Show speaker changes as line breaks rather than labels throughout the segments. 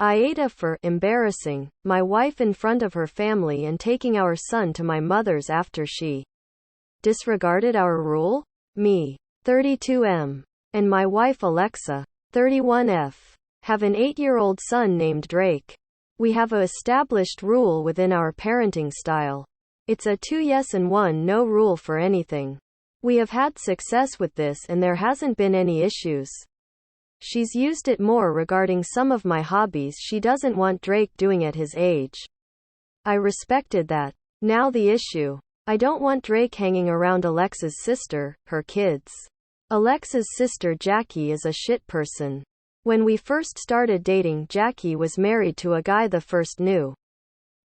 AITA for embarrassing my wife in front of her family and taking our son to my mother's after she disregarded our rule. Me, 32M, and my wife Alexa, 31F, have an 8-year-old son named Drake. We have a established rule within our parenting style. It's a 2 yes and 1 no rule for anything. We have had success with this and there hasn't been any issues. She's used it more regarding some of my hobbies she doesn't want Drake doing at his age. I respected that. Now the issue. I don't want Drake hanging around Alexa's sister, her kids. Alexa's sister Jackie is a shit person. When we first started dating, Jackie was married to a guy the first knew.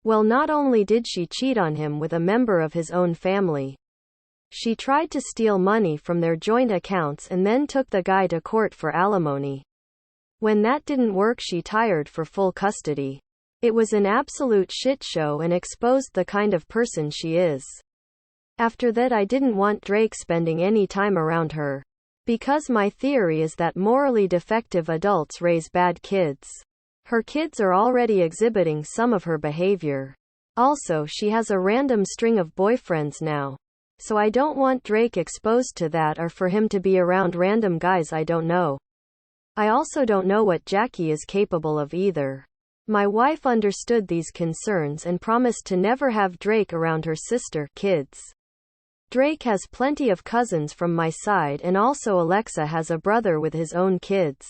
Well, not only did she cheat on him with a member of his own family, she tried to steal money from their joint accounts and then took the guy to court for alimony. When that didn't work, she tired for full custody. It was an absolute shit show and exposed the kind of person she is. After that, I didn't want Drake spending any time around her. Because my theory is that morally defective adults raise bad kids. Her kids are already exhibiting some of her behavior. Also, she has a random string of boyfriends now. So I don't want Drake exposed to that or for him to be around random guys I don't know. I also don't know what Jackie is capable of either. My wife understood these concerns and promised to never have Drake around her sister kids. Drake has plenty of cousins from my side, and also Alexa has a brother with his own kids.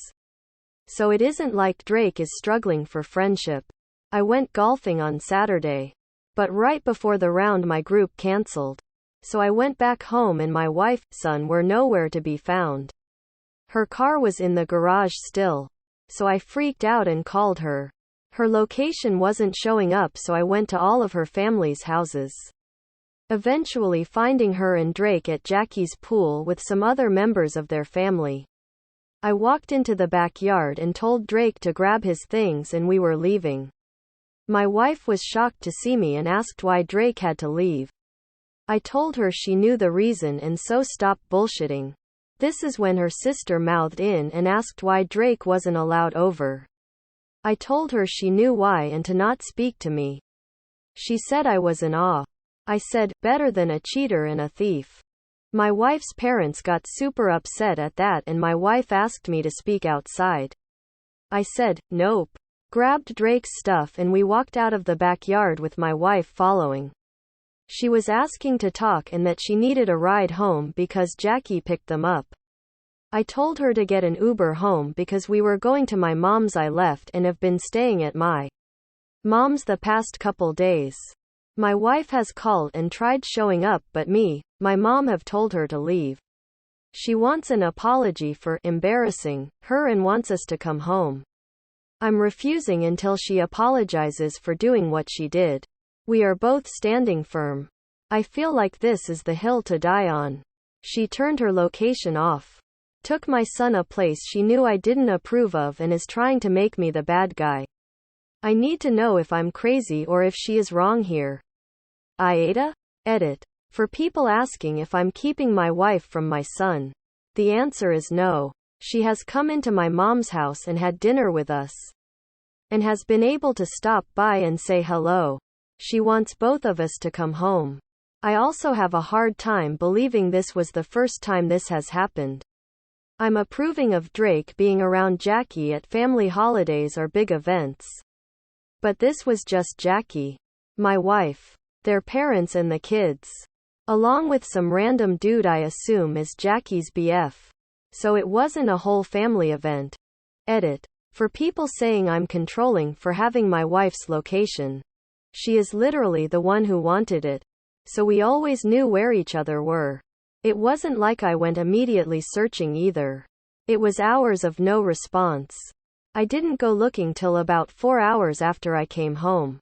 So it isn't like Drake is struggling for friendship. I went golfing on Saturday. But right before the round my group cancelled. So I went back home and my wife's son were nowhere to be found. Her car was in the garage still. So I freaked out and called her. Her location wasn't showing up, so I went to all of her family's houses. Eventually finding her and Drake at Jackie's pool with some other members of their family. I walked into the backyard and told Drake to grab his things and we were leaving. My wife was shocked to see me and asked why Drake had to leave. I told her she knew the reason and so stopped bullshitting. This is when her sister mouthed in and asked why Drake wasn't allowed over. I told her she knew why and to not speak to me. She said I was in awe. I said, better than a cheater and a thief. My wife's parents got super upset at that and my wife asked me to speak outside. I said, nope. Grabbed Drake's stuff and we walked out of the backyard with my wife following. She was asking to talk and that she needed a ride home because Jackie picked them up. I told her to get an Uber home because we were going to my mom's. I left and have been staying at my mom's the past couple days. My wife has called and tried showing up, but my mom have told her to leave. She wants an apology for embarrassing her and wants us to come home. I'm refusing until she apologizes for doing what she did. We are both standing firm. I feel like this is the hill to die on. She turned her location off. Took my son a place she knew I didn't approve of and is trying to make me the bad guy. I need to know if I'm crazy or if she is wrong here. AITA? Edit. For people asking if I'm keeping my wife from my son. The answer is no. She has come into my mom's house and had dinner with us. And has been able to stop by and say hello. She wants both of us to come home. I also have a hard time believing this was the first time this has happened. I'm approving of Drake being around Jackie at family holidays or big events. But this was just Jackie, my wife, their parents and the kids. Along with some random dude I assume is Jackie's BF. So it wasn't a whole family event. Edit. For people saying I'm controlling for having my wife's location. She is literally the one who wanted it. So we always knew where each other were. It wasn't like I went immediately searching either. It was hours of no response. I didn't go looking till about 4 hours after I came home.